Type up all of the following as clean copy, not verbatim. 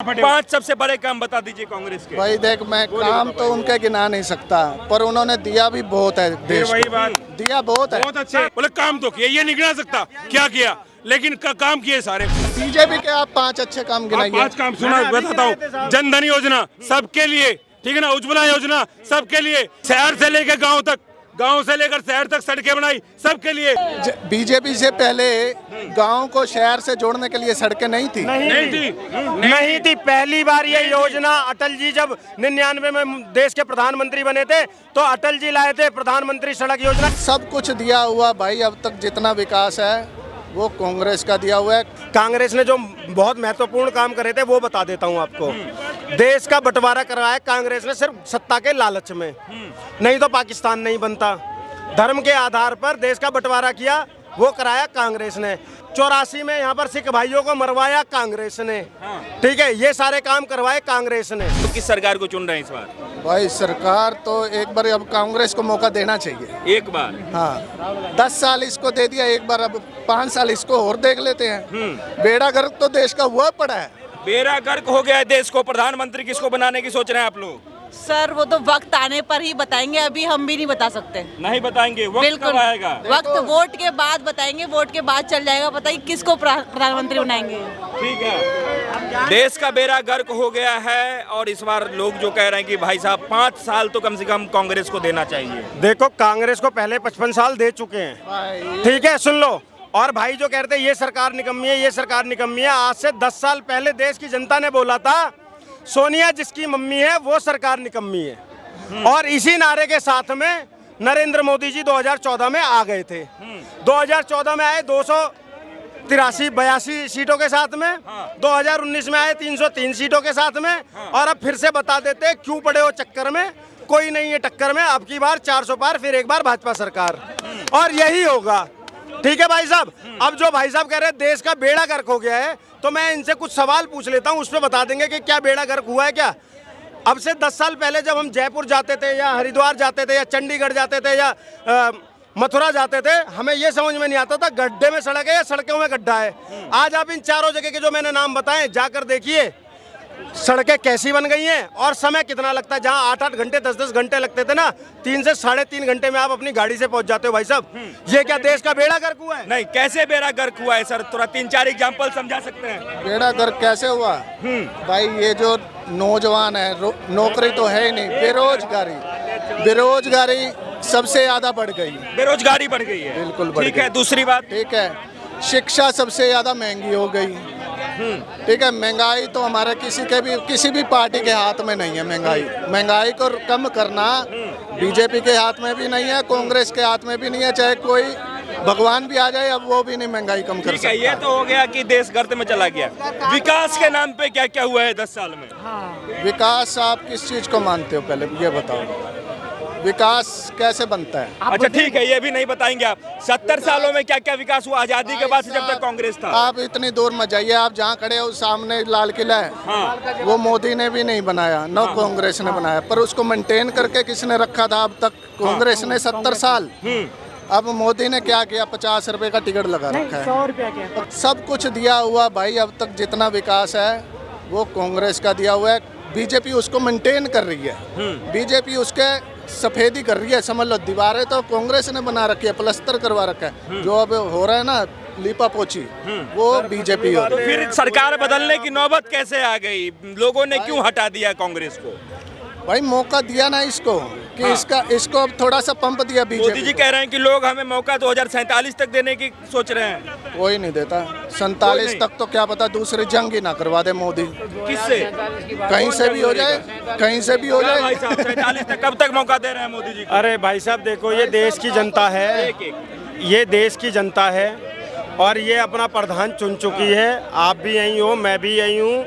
5 सबसे बड़े काम बता दीजिए कांग्रेस के। भाई देख, मैं काम तो उनके गिना नहीं सकता, पर उन्होंने दिया भी बहुत है देश वही को। बात, दिया बहुत है। बहुत अच्छे बोले, काम तो किया, ये नहीं गिना सकता क्या किया, लेकिन काम किए सारे। बीजेपी के आप 5 अच्छे काम आप गिनाइए। 5 काम सुना, बताता हूँ। जनधन योजना सबके लिए, ठीक है ना, उज्ज्वला योजना सबके लिए, शहर से लेकर गांव तक, गांव से लेकर शहर तक सड़कें बनाई सबके लिए। बीजेपी से पहले गांव को शहर से जोड़ने के लिए सड़कें नहीं थी। नहीं थी। पहली बार ये योजना अटल जी जब 99 में देश के प्रधानमंत्री बने थे तो अटल जी लाए थे प्रधानमंत्री सड़क योजना। सब कुछ दिया हुआ भाई, अब तक जितना विकास है वो कांग्रेस का दिया हुआ है। कांग्रेस ने जो बहुत महत्वपूर्ण काम करे थे वो बता देता हूँ आपको। देश का बंटवारा कराया कांग्रेस ने सिर्फ सत्ता के लालच में, नहीं तो पाकिस्तान नहीं बनता। धर्म के आधार पर देश का बंटवारा किया, वो कराया कांग्रेस ने। 84 में यहाँ पर सिख भाइयों को मरवाया कांग्रेस ने, ठीक है, ये सारे काम करवाए कांग्रेस ने। तो किस सरकार को चुन रहे हैं इस बार? भाई सरकार तो एक बार अब कांग्रेस को मौका देना चाहिए। एक बार हाँ, 10 साल इसको दे दिया, एक बार अब 5 साल इसको और देख लेते हैं। बेड़ा गर्क तो देश का हुआ पड़ा है। बेड़ा गर्क हो गया है देश को। प्रधानमंत्री किसको बनाने की सोच रहे हैं आप लोग? सर वो तो वक्त आने पर ही बताएंगे, अभी हम भी नहीं बता सकते। नहीं बताएंगे, वक्त बिल्कुल कब आएगा? वक्त वोट के बाद बताएंगे, वोट के बाद चल जाएगा पता ही किसको प्रधानमंत्री बनाएंगे। ठीक है, देश का बेड़ा गर्क हो गया है और इस बार लोग जो कह रहे हैं कि भाई साहब 5 साल तो कम से कम कांग्रेस को देना चाहिए। देखो, कांग्रेस को पहले 55 साल दे चुके हैं, ठीक है, सुन लो। और भाई जो कहते हैं ये सरकार निकम्मी है, ये सरकार निकम्मी है, आज से 10 साल पहले देश की जनता ने बोला था सोनिया जिसकी मम्मी है वो सरकार निकम्मी है। और इसी नारे के साथ में नरेंद्र मोदी जी 2014 में आ गए थे। 2014 में आए 283-82 सीटों के साथ में, 2019 में आए 303 सीटों के साथ में, और अब फिर से बता देते क्यों पड़े हो चक्कर में, कोई नहीं है टक्कर में, अब की बार 400 पार, फिर एक बार भाजपा सरकार, और यही होगा। ठीक है भाई साहब। अब जो भाई साहब कह रहे हैं देश का बेड़ा गर्क हो गया है, तो मैं इनसे कुछ सवाल पूछ लेता हूं, उस पर बता देंगे कि क्या बेड़ा गर्क हुआ है क्या। अब से 10 साल पहले जब हम जयपुर जाते थे या हरिद्वार जाते थे या चंडीगढ़ जाते थे या मथुरा जाते थे, हमें ये समझ में नहीं आता था गड्ढे में सड़क है या सड़कों में गड्ढा है। आज आप इन चारों जगह के जो मैंने नाम बताए जाकर देखिए सड़कें कैसी बन गई हैं और समय कितना लगता है। जहां 8-8 घंटे 10-10 घंटे लगते थे ना, 3 से 3.5 घंटे में आप अपनी गाड़ी से पहुंच जाते हो। भाई साहब, ये क्या देश का बेड़ा गर्क हुआ है? नहीं, कैसे बेड़ा गर्क हुआ है सर? थोड़ा 3-4 एग्जांपल समझा सकते हैं? बेड़ा गर्क कैसे हुआ भाई? ये जो नौजवान है, नौकरी तो है ही नहीं, बेरोजगारी सबसे ज्यादा बढ़ गई। बेरोजगारी बढ़ गई है, बिल्कुल बढ़ ठीक गई। है। दूसरी बात, ठीक है, शिक्षा सबसे ज्यादा महंगी हो गई। ठीक है, महंगाई तो हमारे किसी भी पार्टी के हाथ में नहीं है। महंगाई को कम करना बीजेपी के हाथ में भी नहीं है, कांग्रेस के हाथ में भी नहीं है, चाहे कोई भगवान भी आ जाए अब वो भी नहीं महंगाई कम कर ठीक है। सकता। ये तो हो गया कि देश गर्त में चला गया। विकास के नाम पे क्या क्या हुआ है 10 साल में? विकास आप किस चीज को मानते हो, पहले ये बताओ। विकास कैसे बनता है? अच्छा ठीक है, ये भी नहीं बताएंगे आप। 70 सालों में क्या क्या विकास हुआ आजादी के बाद से जब तक कांग्रेस था? आप इतनी दूर मत जाइए, आप जहाँ खड़े हो सामने लाल किला है। हाँ। वो मोदी ने भी नहीं बनाया, न कांग्रेस ने बनाया, पर उसको मेंटेन करके किसने रखा था अब तक? कांग्रेस ने 70 साल। अब मोदी ने क्या किया? 50 रुपए का टिकट लगा रखा है। 100 रुपया क्या? सब कुछ दिया हुआ भाई, अब तक जितना विकास है वो कांग्रेस का दिया हुआ है। बीजेपी उसको मेंटेन कर रही है। बीजेपी उसके सफेदी कर रही है, समझ लो। दीवारें तो कांग्रेस ने बना रखी है, प्लस्तर करवा रखा है। जो अब हो रहा है ना लीपा पोची, वो बीजेपी हो तो रही है। फिर सरकार बदलने की नौबत कैसे आ गई? लोगों ने क्यों हटा दिया कांग्रेस को? भाई मौका दिया ना इसको कि इसको अब थोड़ा सा पंप दिया मोदी जी बीजेपी। कह रहे हैं कि लोग हमें मौका 2047 तक देने की सोच रहे हैं। कोई नहीं देता। 47 तक तो क्या पता दूसरी जंग ही ना करवा दे मोदी। किससे? कहीं से भी हो जाए, कहीं से भी हो क्या भाई जाए। साहब 47 तक कब तक मौका दे रहे हैं मोदी जी को? अरे भाई साहब देखो, ये देश की जनता है, ये देश की जनता है और ये अपना प्रधान चुन चुकी है। आप भी यही हो, मैं भी यही हूँ।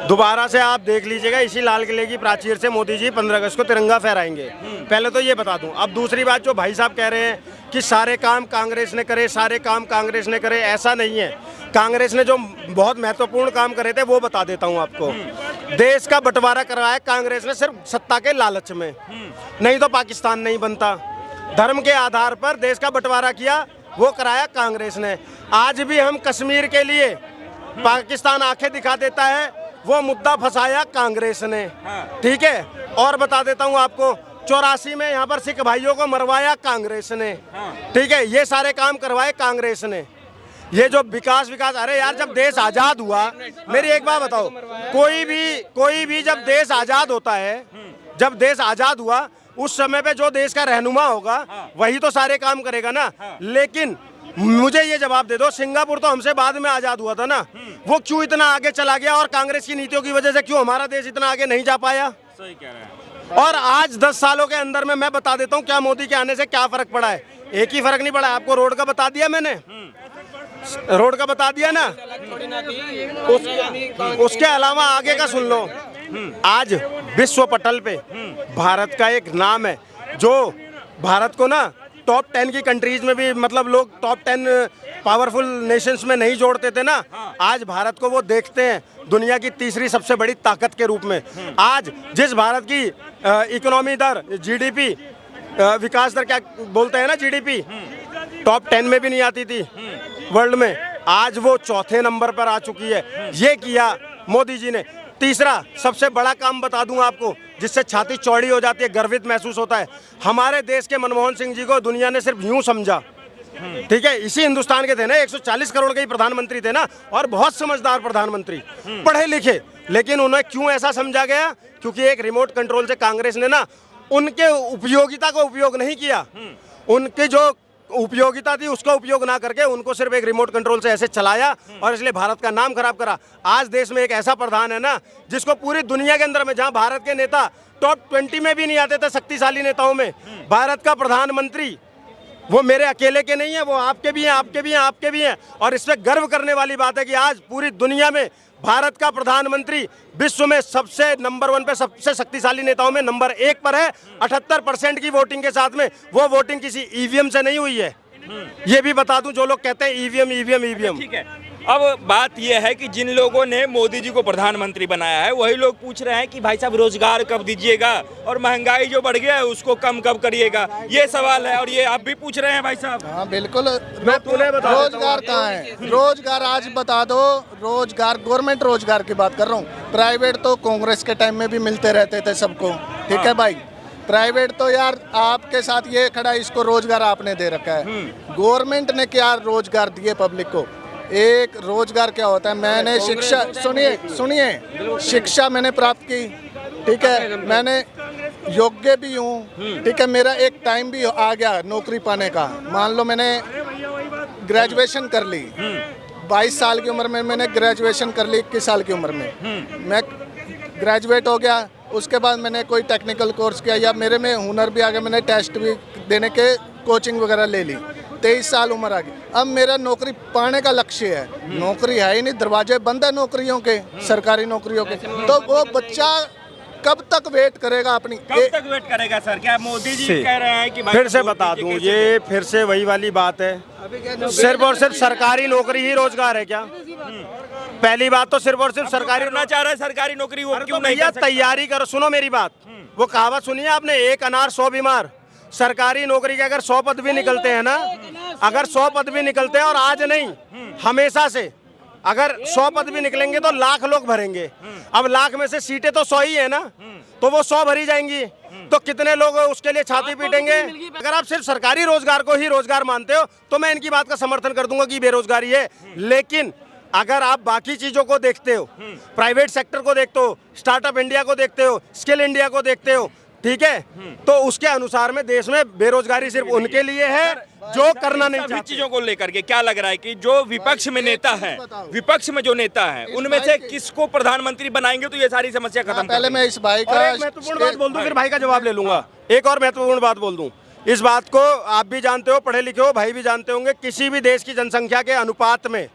दोबारा से आप देख लीजिएगा, इसी लाल किले की प्राचीर से मोदी जी 15 अगस्त को तिरंगा फहराएंगे। पहले तो ये बता दूं। अब दूसरी बात, जो भाई साहब कह रहे हैं कि सारे काम कांग्रेस ने करे, सारे काम कांग्रेस ने करे, ऐसा नहीं है। कांग्रेस ने जो बहुत महत्वपूर्ण काम करे थे वो बता देता हूँ आपको। देश का बंटवारा कराया कांग्रेस ने सिर्फ सत्ता के लालच में, नहीं तो पाकिस्तान नहीं बनता। धर्म के आधार पर देश का बंटवारा किया, वो कराया कांग्रेस ने। आज भी हम कश्मीर के लिए पाकिस्तान आंखें दिखा देता है, वो मुद्दा फंसाया कांग्रेस ने, ठीक है। और बता देता हूँ आपको, 84 में यहाँ पर सिख भाइयों को मरवाया कांग्रेस ने, ठीक है। ये सारे काम करवाए कांग्रेस ने। ये जो विकास, अरे यार जब देश आजाद हुआ, मेरी एक बात बताओ, कोई भी जब देश आजाद होता है, जब देश आजाद हुआ उस समय पे जो देश का रहनुमा होगा वही तो सारे काम करेगा ना। लेकिन मुझे ये जवाब दे दो, सिंगापुर तो हमसे बाद में आजाद हुआ था ना, वो क्यों इतना आगे चला गया और कांग्रेस की नीतियों की वजह से क्यों हमारा देश इतना आगे नहीं जा पाया? सही कह रहे हैं। और आज 10 सालों के अंदर में मैं बता देता हूँ क्या मोदी के आने से क्या फर्क पड़ा है। एक ही फर्क नहीं पड़ा, आपको रोड का बता दिया मैंने, रोड का बता दिया ना, उसके अलावा आगे का सुन लो। आज विश्व पटल पे भारत का एक नाम है, जो भारत को ना टॉप 10 की कंट्रीज में भी, मतलब लोग टॉप 10 पावरफुल नेशंस में नहीं जोड़ते थे ना, आज भारत को वो देखते हैं दुनिया की तीसरी सबसे बड़ी ताकत के रूप में। आज जिस भारत की इकोनॉमी दर, जीडीपी, विकास दर क्या बोलते हैं ना, जीडीपी टॉप 10 में भी नहीं आती थी वर्ल्ड में, आज वो चौथे नंबर पर आ चुकी है। ये किया मोदी जी ने। तीसरा सबसे बड़ा काम बता दूं आपको, जिससे छाती चौड़ी हो जाती है, गर्वित महसूस होता है। हमारे देश के मनमोहन सिंह जी को दुनिया ने सिर्फ यूं समझा, ठीक है। इसी हिंदुस्तान के थे ना, 140 करोड़ के ही प्रधानमंत्री थे ना, और बहुत समझदार प्रधानमंत्री, पढ़े लिखे। लेकिन उन्हें क्यों ऐसा समझा गया? क्योंकि एक रिमोट कंट्रोल से कांग्रेस ने ना उनके उपयोगिता को उपयोग नहीं किया, उनके जो उपयोगिता थी उसका उपयोग ना करके उनको सिर्फ एक रिमोट कंट्रोल से ऐसे चलाया, और इसलिए भारत का नाम खराब करा। आज देश में एक ऐसा प्रधान है ना, जिसको पूरी दुनिया के अंदर में, जहां भारत के नेता टॉप 20 में भी नहीं आते थे शक्तिशाली नेताओं में, भारत का प्रधानमंत्री वो मेरे अकेले के नहीं है, वो आपके भी हैं, आपके भी हैं, आपके भी हैं। और इसमें गर्व करने वाली बात है कि आज पूरी दुनिया में भारत का प्रधानमंत्री विश्व में सबसे नंबर 1 पे, सबसे शक्तिशाली नेताओं में नंबर 1 पर है। 78% की वोटिंग के साथ में। वो वोटिंग किसी ईवीएम से नहीं हुई है, ये भी बता दूं। जो लोग कहते हैं ईवीएम, ठीक है। अब बात यह है कि जिन लोगों ने मोदी जी को प्रधानमंत्री बनाया है, वही लोग पूछ रहे हैं कि भाई साहब रोजगार कब दीजिएगा, और महंगाई जो बढ़ गया है उसको कम कब करिएगा, ये सवाल है। और ये आप भी पूछ रहे हैं भाई साहब। हाँ बिल्कुल। मैं तुम्हें बता रोजगार कहाँ है? रोजगार आज बता दो, रोजगार गवर्नमेंट रोजगार की बात कर रहा हूँ। प्राइवेट तो कांग्रेस के टाइम में भी मिलते रहते थे सबको, ठीक है भाई। प्राइवेट तो यार आपके साथ ये खड़ा, इसको रोजगार आपने दे रखा है। गवर्नमेंट ने क्या रोजगार दिए पब्लिक को? एक रोजगार क्या होता है? मैंने शिक्षा, सुनिए, शिक्षा मैंने प्राप्त की, ठीक है, मैंने योग्य भी हूँ, ठीक है, मेरा एक टाइम भी आ गया नौकरी पाने का। मान लो मैंने ग्रेजुएशन कर ली, 22 साल की उम्र में मैंने ग्रेजुएशन कर ली, 21 साल की उम्र में मैं ग्रेजुएट हो गया। उसके बाद मैंने कोई टेक्निकल कोर्स किया, या मेरे में हुनर भी आ गया, मैंने टेस्ट भी देने के कोचिंग वगैरह ले ली। 23 साल उम्र आ गई। अब मेरा नौकरी पाने का लक्ष्य है, नौकरी है ही नहीं, दरवाजे बंद है नौकरियों के, सरकारी नौकरियों के। तो वो बच्चा कब तक वेट करेगा अपनी? कब तक वेट करेगा सर? क्या मोदी जी कह रहे हैं कि भाई, फिर से बता दूं, ये फिर से वही वाली बात है, सिर्फ और सिर्फ सरकारी नौकरी ही रोजगार है क्या? पहली बात तो सिर्फ और सिर्फ सरकारी करना चाह रहा है सरकारी नौकरी, वो क्यों तो नहीं भैया कर सकता? तैयारी करो। सुनो मेरी बात, वो कहावत सुनिए आपने, एक अनार 100 बीमार। सरकारी नौकरी के अगर 100 पद भी निकलते हैं ना, अगर 100 पद भी निकलते हैं, और आज नहीं हमेशा से, अगर 100 पद भी निकलेंगे तो लाख लोग भरेंगे। अब लाख में से सीटें तो 100 ही है ना, तो वो 100 भरी जाएंगी, तो कितने लोग उसके लिए छाती पीटेंगे? अगर आप सिर्फ सरकारी रोजगार को ही रोजगार मानते हो तो मैं इनकी बात का समर्थन कर दूंगा कि बेरोजगारी है। लेकिन अगर आप बाकी चीजों को देखते हो, प्राइवेट सेक्टर को देखते हो, स्टार्टअप इंडिया को देखते हो, स्किल इंडिया को देखते हो, ठीक है, तो उसके अनुसार में देश में बेरोजगारी सिर्फ उनके लिए है जो करना नहीं चाहते। चीजों को लेकर के क्या लग रहा है कि जो विपक्ष में नेता है, विपक्ष में जो नेता है, उनमें से किसको प्रधानमंत्री बनाएंगे तो ये सारी समस्या खत्म? पहले मैं इस भाई का एक महत्वपूर्ण बात बोल दूं, फिर भाई का जवाब ले लूंगा। एक और महत्वपूर्ण बात बोल दूं, इस बात को आप भी जानते हो, पढ़े लिखे हो, भाई भी जानते होंगे, किसी भी देश की जनसंख्या के अनुपात में,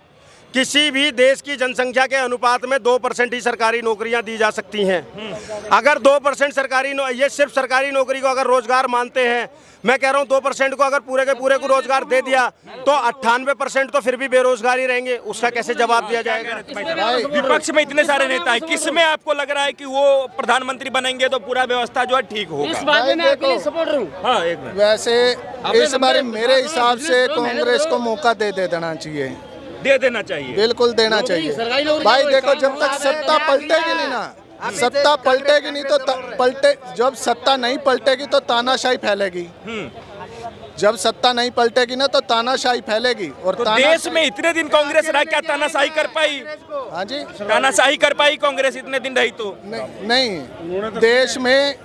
किसी भी देश की जनसंख्या के अनुपात में 2% ही सरकारी नौकरियां दी जा सकती हैं। अगर 2% ये सिर्फ सरकारी नौकरी को अगर रोजगार मानते हैं, मैं कह रहा हूं 2% को अगर पूरे के पूरे को रोजगार दे दिया तो 98% तो फिर भी बेरोजगारी रहेंगे। उसका कैसे जवाब दिया जाएगा? विपक्ष में इतने सारे नेता हैं, किस में आपको लग रहा है कि वो प्रधानमंत्री बनेंगे तो पूरा व्यवस्था जो है ठीक होगा? इस बात में मैं आपके लिए सपोर्ट हूँ। हाँ, एक मिनट। वैसे इस बार मेरे हिसाब से कांग्रेस को मौका दे देना चाहिए। दे देना चाहिए। बिल्कुल देना चाहिए भाई। देखो जब तक सत्ता पलटेगी नहीं ना, सत्ता पलटेगी नहीं तो पलटे, जब सत्ता नहीं पलटेगी तो तानाशाही फैलेगी। जब सत्ता नहीं पलटेगी ना तो तानाशाही फैलेगी। और तो देश में इतने दिन कांग्रेस रहा, क्या तानाशाही कर पाई? हाँ जी, तानाशाही कर पाई कांग्रेस इतने दिन रही तो? नहीं, देश में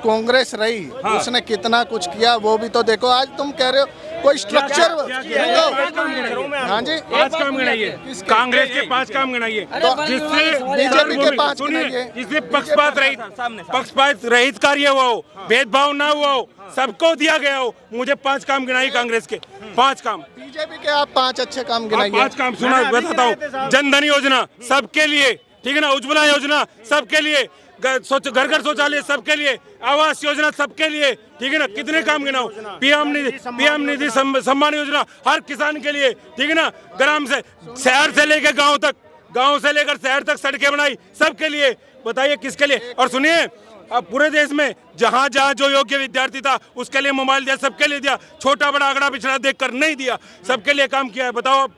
कांग्रेस रही, उसने कितना कुछ किया वो भी तो देखो। आज तुम कह रहे हो कोई स्ट्रक्चर, हाँ जी, 5 काम गिनाइए, कांग्रेस के 5 काम गिनाइए जिससे बीजेपी के 5 सुनिए, जिससे पक्षपात रहित कार्य हुआ हो, भेदभाव ना हुआ हो, सबको दिया गया हो। मुझे 5 काम गिनाइए कांग्रेस के, 5 काम। बीजेपी के आप 5 अच्छे काम गिनाइए। 5 काम सुना बताता हूँ। जनधन योजना सबके लिए, ठीक है ना, उज्ज्वला योजना सबके लिए, घर घर शौचालय सबके लिए, आवास योजना सबके लिए, ठीक है ना। कितने काम गिनाओ? पीएम निधि सम्मान योजना हर किसान के लिए, ठीक है ना। ग्राम से शहर से लेकर गांव तक, गांव से लेकर शहर तक सड़कें बनाई सबके लिए। बताइए किसके लिए? और सुनिए, अब पूरे देश में जहां जहां जो योग्य विद्यार्थी था उसके लिए मोबाइल दिया, सबके लिए दिया। छोटा बड़ा आंकड़ा पिछड़ा देखकर नहीं दिया, सबके लिए काम किया है। बताओ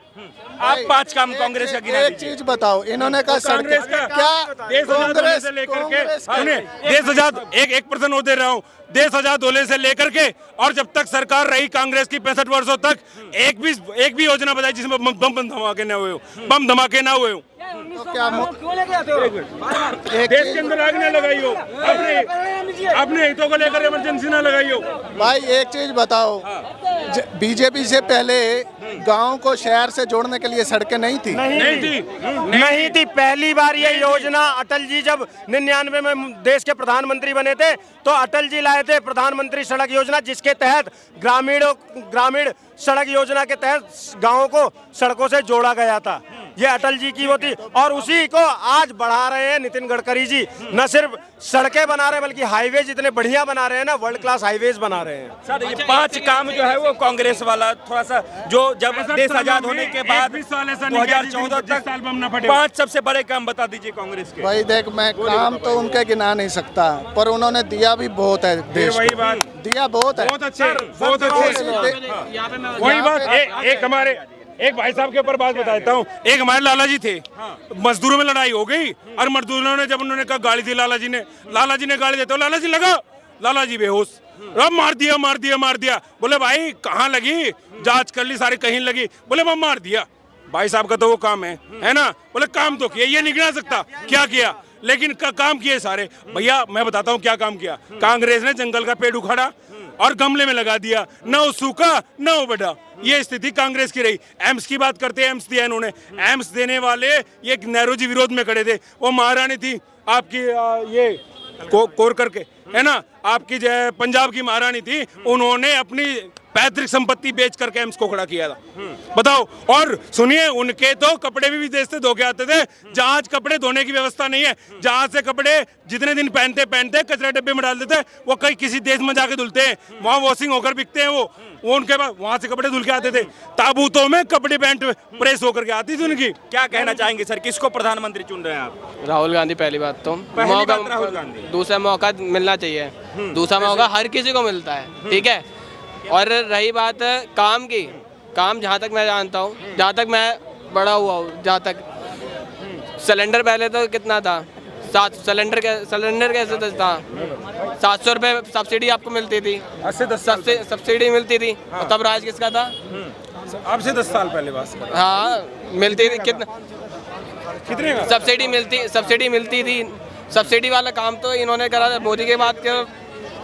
आप 5 काम कांग्रेस का गिना एक चीज बताओ, इन्होंने कहा कांग्रेस का क्या देश आजाद से लेकर के, सुनिए, देश आजाद, एक प्रश्न और दे रहा हूँ, देश आजाद होने से लेकर के और जब तक सरकार रही कांग्रेस की 65 वर्षों तक एक भी योजना बताई जिसमें बम धमाके ना हुए हो, बम धमाके ना हुए हो। तो क्या देश के अंदर आग ना लगाई हो, अपने हितों को लेकर इमरजेंसी ना लगाई हो। भाई एक चीज बताओ, बीजेपी से पहले गांव को शहर से जोड़ने के लिए सड़कें नहीं थी? नहीं थी। पहली बार ये योजना अटल जी जब 99 में देश के प्रधानमंत्री बने थे तो अटल जी लाए थे प्रधानमंत्री सड़क योजना, जिसके तहत ग्रामीण सड़क योजना के तहत गांवों को सड़कों से जोड़ा गया था। ये अटल जी की वो थी और उसी को आज बढ़ा रहे हैं नितिन गडकरी जी। न सिर्फ सड़कें बना रहे हैं बल्कि हाईवेज इतने बढ़िया बना रहे हैं ना, वर्ल्ड क्लास हाईवेज बना रहे हैं। सर ये 5 काम जो है वो कांग्रेस वाला थोड़ा सा, जो जब देश आजाद होने के बाद 2014 तक 5 सबसे बड़े काम बता दीजिए कांग्रेस के। भाई देख, मैं काम तो उनके गिना नहीं सकता, पर उन्होंने दिया भी बहुत है देश वही को। बात, दिया बहुत है, बहुत अच्छे, बहुत अच्छे। वही बात, एक हमारे एक भाई साहब के ऊपर बात बताता हूँ। एक हमारे लाला जी थे, मजदूरों में लड़ाई हो गई और मजदूरों ने जब उन्होंने कहा गाड़ी दी लाला जी ने गाड़ी देते हो, लाला जी लगा, लाला जी बेहोश, अब मार दिया। बोले भाई कहाँ लगी? जांच कर ली सारी, कहीं लगी। बोले मैं मार दिया। भाई साहब का तो वो काम है ना। बोले काम तो किया, ये नहीं गिना सकता क्या किया, लेकिन काम किए सारे। भैया मैं बताता हूँ क्या काम किया। कांग्रेस ने जंगल का पेड़ उखाड़ा और गमले में लगा दिया, न वो सूखा न वो बढ़ा। ये स्थिति कांग्रेस की रही। एम्स की बात करते हैं, एम्स दिया इन्होंने। एम्स देने वाले ये नेहरू जी विरोध में खड़े थे। वो महारानी थी आपकी ये कोर करके, है ना, आपकी जो पंजाब की महारानी थी, उन्होंने अपनी पैतृक संपत्ति बेच करके एम्स को खड़ा किया था। बताओ। और सुनिए, उनके तो कपड़े भी विदेश से धो के आते थे। जहां कपड़े धोने की व्यवस्था नहीं है, जहां से कपड़े जितने दिन पहनते कचरा डब्बे में डाल देते, वो कई किसी देश में जाके धुलते हैं, वहां वॉशिंग होकर बिकते हैं। वो उनके बाद वहां से कपड़े धुल के आते थे, ताबूतों में कपड़े पैंट प्रेस होकर के आती थी उनकी। क्या कहना चाहेंगे सर, किसको प्रधानमंत्री चुन रहे हैं आप? राहुल गांधी। पहली बात तो राहुल गांधी। दूसरा मौका मिलना चाहिए, दूसरा मौका हर किसी को मिलता है, ठीक है। और रही बात काम की, काम जहाँ तक मैं जानता हूँ, जहाँ तक मैं बड़ा हुआ हूँ, जहाँ तक सिलेंडर पहले तो कितना था, सिलेंडर कैसे था, 700 रुपये सब्सिडी आपको मिलती थी, सब्सिडी मिलती थी। और तब राज किसका था? अब से 10 साल पहले बात। हाँ मिलती थी, कितने का सब्सिडी मिलती थी। सब्सिडी वाला काम तो इन्होंने करा था मोदी के बाद।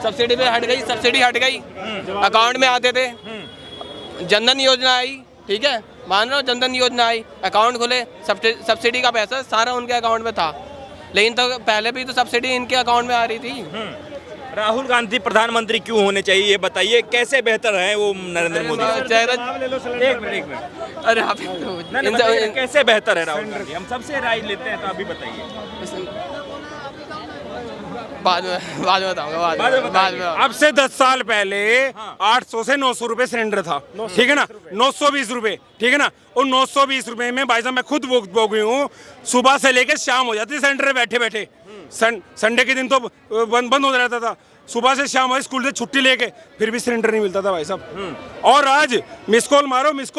सब्सिडी हट गई, अकाउंट में आते थे। जनधन योजना आई, ठीक है, मान लो जनधन योजना आई, अकाउंट खुले, सब्सिडी का पैसा सारा उनके अकाउंट में था। लेकिन तो पहले भी तो सब्सिडी इनके अकाउंट में आ रही थी। राहुल गांधी प्रधानमंत्री क्यों होने चाहिए, ये बताइए। कैसे बेहतर है वो नरेंद्र मोदी से? एक मिनट। अरे आप कैसे बेहतर है राहुल गांधी? हम सबसे राय लेते हैं, तो अभी बताइए। बाद में बताऊंगा। अब से 10 साल पहले 800 से 900 रुपए सिलेंडर था, ठीक है ना, 920 रुपए, ठीक है ना। और 920 रुपए में भाई साहब मैं खुद भोगी हूँ, सुबह से लेकर शाम हो जाती सिलेंडर बैठे। संडे के दिन तो बंद हो जाता था, सुबह से शाम हो, स्कूल से छुट्टी लेके फिर भी सिलेंडर नहीं मिलता था भाई साहब। और आज मिस कॉल मारो, मिस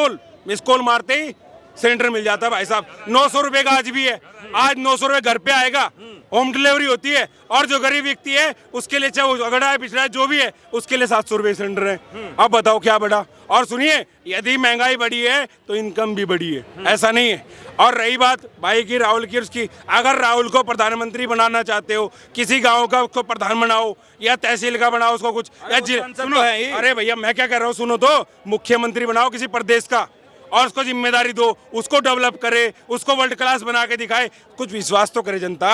कॉल मारते ही सिलेंडर मिल जाता है भाई साहब। 900 रुपए का आज भी है, आज 900 रुपए घर पे आएगा, होम डिलीवरी होती है। और जो गरीब व्यक्ति है उसके लिए, चाहे वो अगड़ा है पिछड़ा है जो भी है, उसके लिए 700 रुपए सिलेंडर है। अब बताओ क्या बढ़ा। और सुनिए, यदि महंगाई बढ़ी है तो इनकम भी बढ़ी है, ऐसा नहीं है। और रही बात भाई की, राहुल की, उसकी, अगर राहुल को प्रधानमंत्री बनाना चाहते हो, किसी गांव का उसको प्रधान बनाओ या तहसील का बनाओ, उसको कुछ सुनो है। अरे भैया मैं क्या कह रहा हूँ, सुनो तो, मुख्यमंत्री बनाओ किसी प्रदेश का और उसको जिम्मेदारी दो, उसको डेवलप करे, उसको वर्ल्ड क्लास बना के दिखाए। कुछ विश्वास तो करे जनता,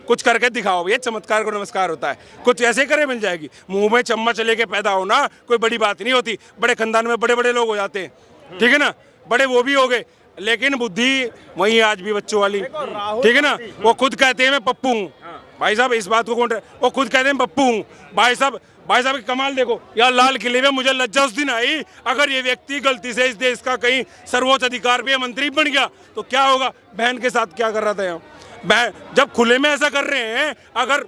कुछ करके दिखाओ भैया। चमत्कार को नमस्कार होता है, कुछ ऐसे करे मिल जाएगी। मुंह में चम्मच लेके पैदा होना कोई बड़ी बात नहीं होती। बड़े खानदान में बड़े बड़े लोग हो जाते हैं, ठीक है ना, बड़े वो भी हो गए, लेकिन बुद्धि वही आज भी बच्चों वाली, ठीक है ना। वो खुद कहते हैं मैं पप्पू हूँ भाई साहब, इस बात को कौन, वो खुद कहते हैं पप्पू हूँ भाई साहब। भाई साहब की कमाल देखो यार, लाल किले में मुझे लज्जा उस दिन आई, अगर ये व्यक्ति गलती से इस देश का कहीं सर्वोच्च अधिकार पे मंत्री बन गया तो क्या होगा। बहन के साथ क्या कर रहा था यहाँ, बहन जब खुले में ऐसा कर रहे हैं, अगर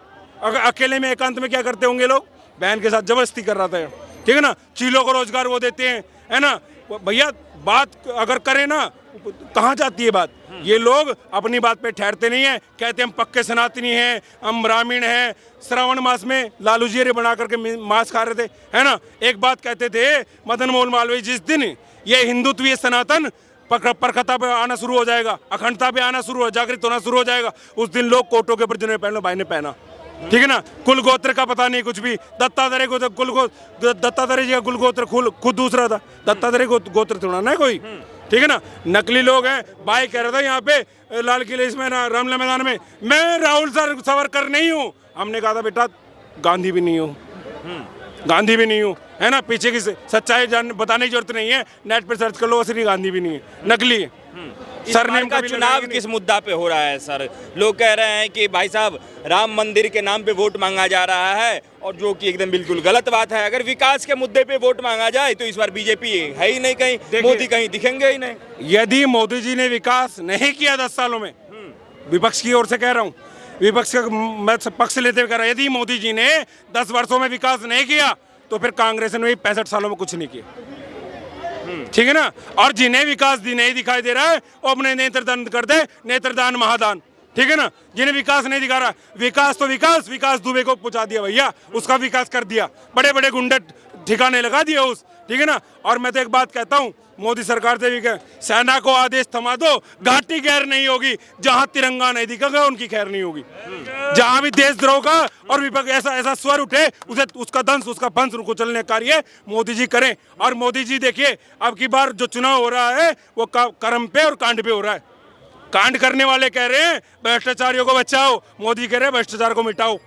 अकेले में एकांत में क्या करते होंगे लोग, बहन के साथ जबरदस्ती कर रहा था, ठीक है ना। चीलों को रोजगार वो देते हैं, है ना भैया। बात अगर करें ना, कहाँ जाती है बात। ये लोग अपनी बात पे ठहरते नहीं है, कहते हम पक्के सनातनी हैं, हम ब्राह्मण हैं। श्रावण मास में लालू जी बना करके मांस खा रहे थे, है ना। एक बात कहते थे मदन मोहन मालवीय, जिस दिन ये हिंदुत्व, ये सनातन परखता पे आना शुरू हो जाएगा, अखंडता पे आना शुरू हो, जागृत होना शुरू हो जाएगा, उस दिन लोग कोटों के ऊपर जिन्हें पहनो भाई ने पहना, ठीक है ना। कुल गोत्र का पता नहीं कुछ भी। दत्तात्रेय को दत्तात्रेय जी का कुल गोत्र खुद दूसरा था, दत्तात्रेय गोत्र थोड़ा ना कोई, ठीक है ना। नकली लोग हैं। भाई कह रहा था यहाँ पे लाल किले इसमें रामलीला मैदान में, मैं राहुल सावरकर नहीं हूँ। हमने कहा था बेटा गांधी भी नहीं हूँ, गांधी भी नहीं हूँ, है ना। पीछे की सच्चाई बताने की जरूरत नहीं है, नेट पे सर्च कर लो, असली गांधी भी नहीं है, नकली है। सरनेम का चुनाव किस मुद्दा पे हो रहा है सर? लोग कह रहे हैं कि भाई साहब राम मंदिर के नाम पे वोट मांगा जा रहा है, और जो कि एकदम बिल्कुल गलत बात है। अगर विकास के मुद्दे पे वोट मांगा जाए तो इस बार बीजेपी है ही नहीं, कहीं मोदी कहीं दिखेंगे ही नहीं। यदि मोदी जी ने विकास नहीं किया 10 सालों में, विपक्ष की ओर से कह रहा हूँ, विपक्ष का मैं पक्ष लेते हुए कह रहा हूँ, यदि मोदी जी ने 10 वर्षों में विकास नहीं किया तो फिर कांग्रेस ने भी 65 सालों में कुछ नहीं किया, ठीक है ना। और जिन्हें विकास नहीं दिखाई दे रहा है वो अपने नेत्रदान कर दे, नेत्रदान महादान, ठीक है ना। जिन्हें विकास नहीं दिखा रहा, विकास तो विकास दुबे को पहुंचा दिया भैया, उसका विकास कर दिया, बड़े बड़े गुंडे ठिकाने लगा दिया उस, ठीक है ना। और मैं तो एक बात कहता हूँ, मोदी सरकार से भी कह, सेना को आदेश थमा दो, घाटी खैर नहीं होगी। जहां तिरंगा नहीं दिखेगा उनकी खैर नहीं होगी। जहां भी देशद्रोह का और विपक्ष ऐसा स्वर उठे, उसे उसका दंश, उसका पंच कुचलने कार्य मोदी जी करें। और मोदी जी देखिए, अब की बार जो चुनाव हो रहा है वो कर्म पे और कांड पे हो रहा है। कांड करने वाले कह रहे हैं भ्रष्टाचारियों को बचाओ, मोदी कह रहे हैं भ्रष्टाचार को मिटाओ।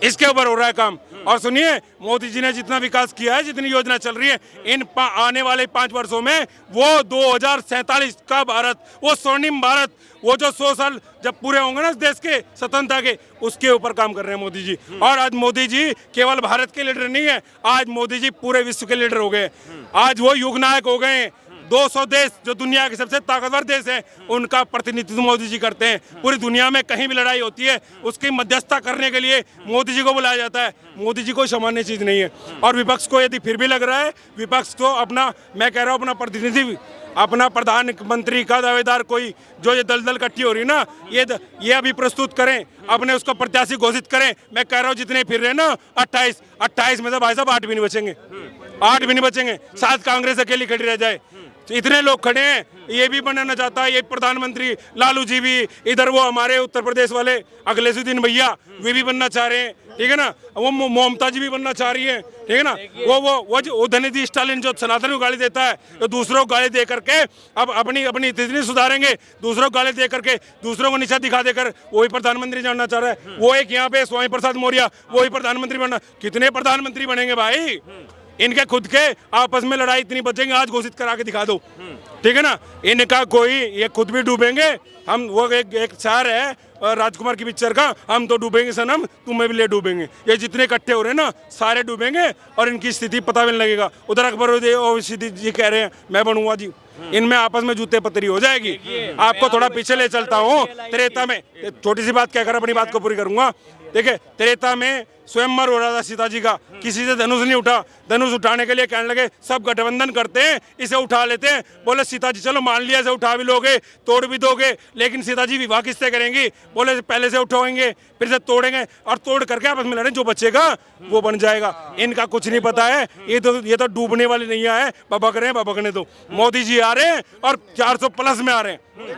इसके ऊपर हो रहा है काम। और सुनिए, मोदी जी ने जितना विकास किया है, जितनी योजना चल रही है, इन आने वाले 5 वर्षों में वो 2047 का भारत, वो स्वर्णिम भारत, वो जो 100 साल जब पूरे होंगे ना देश के स्वतंत्रता के, उसके ऊपर काम कर रहे हैं मोदी जी। और आज मोदी जी केवल भारत के लीडर नहीं है, आज मोदी जी पूरे विश्व के लीडर हो गए। आज वो युग नायक हो गए हैं। 200 देश जो दुनिया के सबसे ताकतवर देश हैं, उनका प्रतिनिधित्व मोदी जी करते हैं। पूरी दुनिया में कहीं भी लड़ाई होती है, उसकी मध्यस्थता करने के लिए मोदी जी को बुलाया जाता है। मोदी जी कोई सामान्य चीज़ नहीं है। और विपक्ष को यदि फिर भी लग रहा है, विपक्ष को अपना, मैं कह रहा हूँ, अपना प्रतिनिधि, अपना प्रधानमंत्री का दावेदार कोई, जो ये दलदल इकट्ठी हो रही है ना, ये अभी प्रस्तुत करें, अपने उसको प्रत्याशी घोषित करें। मैं कह रहा हूँ जितने फिर रहे ना 28 में से भाई साहब 8 भी नहीं बचेंगे, 8 भी नहीं बचेंगे। शायद कांग्रेस अकेली खड़ी रह जाए। तो इतने लोग खड़े हैं, ये भी बनाना चाहता है, ये प्रधानमंत्री लालू जी भी, इधर वो हमारे उत्तर प्रदेश वाले अगले से दिन भैया वे भी बनना चाह रहे हैं, ठीक है ना। वो ममता जी भी बनना चाह रही है, ठीक है ना। वो धनीजी स्टालिन जो सनातन को गाली देता है, तो दूसरों को गाली दे करके अब अपनी इतनी सुधारेंगे, दूसरों को गाली दे करके, दूसरों को नीचा दिखा देकर वही प्रधानमंत्री जानना चाह रहा है। वो एक यहाँ पे स्वामी प्रसाद मौर्य, वही प्रधानमंत्री बनना। कितने प्रधानमंत्री बनेंगे भाई? इनके खुद के आपस में लड़ाई इतनी बचेंगे, आज घोषित करा के दिखा दो, ठीक है ना। इनका कोई, ये खुद भी डूबेंगे। हम वो एक शायर है राजकुमार की पिक्चर का, हम तो डूबेंगे सनम, तुम्हें भी ले डूबेंगे। ये जितने इकट्ठे हो रहे हैं ना, सारे डूबेंगे और इनकी स्थिति पता भी नहीं लगेगा। उधर अकबर जी कह रहे हैं मैं बनूंगा जी, इनमें आपस में जूते पतरी हो जाएगी। आपको थोड़ा पीछे ले चलता हूँ। त्रेता में छोटी सी बात क्या कर, अपनी बात को पूरी करूंगा। देखिए, त्रेता में स्वयंवर हो रहा था सीता जी का, किसी से धनुष नहीं उठा। धनुष उठाने के लिए कहने लगे सब गठबंधन करते हैं, इसे उठा लेते हैं। बोले सीता जी चलो मान लिया, इसे उठा भी लोगे, तोड़ भी दोगे, लेकिन सीता जी विवाह किससे करेंगी? बोले पहले से उठाएंगे फिर से तोड़ेंगे, और तोड़ करके आपस में लड़े, जो बचेगा वो बन जाएगा। इनका कुछ नहीं पता है, ये तो डूबने वाली नहीं है, बबक रहे हैं, बबकने दो। मोदी जी आ रहे हैं और 400 प्लस में आ रहे हैं।